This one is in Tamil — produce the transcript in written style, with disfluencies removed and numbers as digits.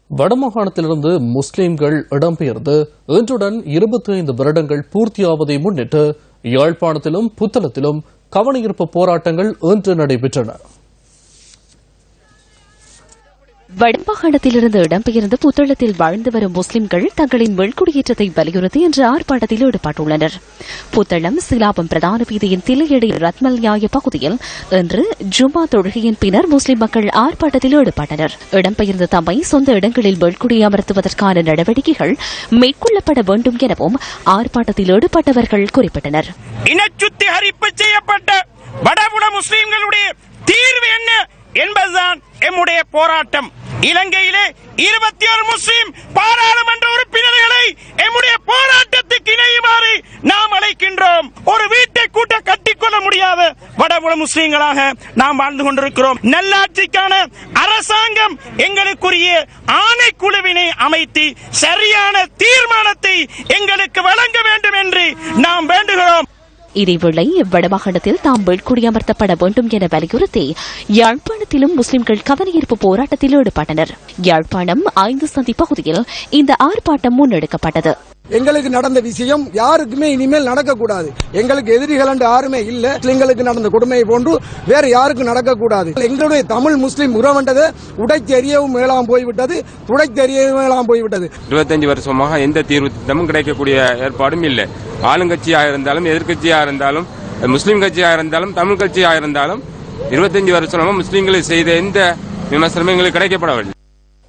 வடமாகாணத்திலிருந்து முஸ்லிம்கள் இடம்பெயர்ந்து இன்றுடன் 25 வருடங்கள் பூர்த்தியாவதை முன்னிட்டு யாழ்ப்பாணத்திலும் புத்தளத்திலும் கவனஈர்ப்பு போராட்டங்கள் இன்று நடைபெற்றன. வடமாகாணத்திலிருந்து இடம்பெயர்ந்து புத்தளத்தில் வாழ்ந்து வரும் முஸ்லிம்கள் தங்களின் மீள்குடியேற்றத்தை வலியுறுத்தி இன்று ஆர்ப்பாட்டத்தில் ஈடுபட்டுள்ளனர். புத்தளம் சிலாபம் பிரதான வீதியின் தில்லையடி ரத்மல் நியாய பகுதியில் இன்று ஜும்மா தொழுகையின் பின்னர் முஸ்லிம் மக்கள் ஆர்ப்பாட்டத்தில் ஈடுபட்டனர். இடம்பெயர்ந்த தம்மை சொந்த இடங்களில் மீள்குடியமர்த்துவதற்கான நடவடிக்கைகள் மேற்கொள்ளப்பட வேண்டும் எனவும் ஆர்ப்பாட்டத்தில் ஈடுபட்டவர்கள் குறிப்பிட்டனர். இனச்சுத்திகரிப்பு செய்யப்பட்ட வடபுல முஸ்லிம்களுடைய தீர்வு என்ன என்பதுதான் எம்முடைய போராட்டம். இலங்கையிலே 21 முஸ்லிம் பாராளுமன்ற உறுப்பினர்களை எம்முடைய போராட்டத்துக்கு இணையுமாறு நாம் அழைக்கின்றோம். ஒரு வீட்டை கூட்ட கட்டிக்கொள்ள முடியாத வடபுல முஸ்லிம்களாக நாம் வாழ்ந்து கொண்டிருக்கிறோம். நல்லாட்சிக்கான அரசாங்கம் எங்களுக்குரிய ஆணைக்குழுவினை அமைத்து சரியான தீர்மானத்தை எங்களுக்கு வழங்க வேண்டும் என்று நாம் வேண்டுகிறோம். இதேவேளை வடமாகாணத்தில் தாம் மீள்குடியமர்த்தப்பட வேண்டும் என வலியுறுத்தி யாழ்ப்பாணத்திலும் முஸ்லிம்கள் கவனஈர்ப்பு போராட்டத்தில் ஈடுபட்டனர். யாழ்ப்பாணம் 5 சந்தி பகுதியில் இந்த ஆர்ப்பாட்டம் முன்னெடுக்கப்பட்டது. எங்களுக்கு நடந்த விஷயம் யாருக்குமே இனிமேல் நடக்கக்கூடாது. எங்களுக்கு எதிரிகள் யாருமே இல்ல. எங்களுக்கு நடந்த கொடுமையை போன்று வேற யாருக்கும் நடக்கக்கூடாது. எங்களுடைய தமிழ் முஸ்லிம் உறவண்டது உடைத்தெறியவும் மேலாம் போய்விட்டது, துடைத்தெறியவும் மேலாம் போய்விட்டது. 25 வருஷமாக எந்த தீர்வு திட்டமும் கிடைக்கக்கூடிய ஏற்பாடும் இல்லை. ஆளுங்கட்சியாக இருந்தாலும் எதிர்கட்சியாக இருந்தாலும் முஸ்லீம் கட்சியாக இருந்தாலும் தமிழ் கட்சியாக இருந்தாலும் 25 வருஷமாக முஸ்லீம்களை செய்த எந்த விமர்சனமும் எங்களுக்கு கிடைக்கப்படவில்லை.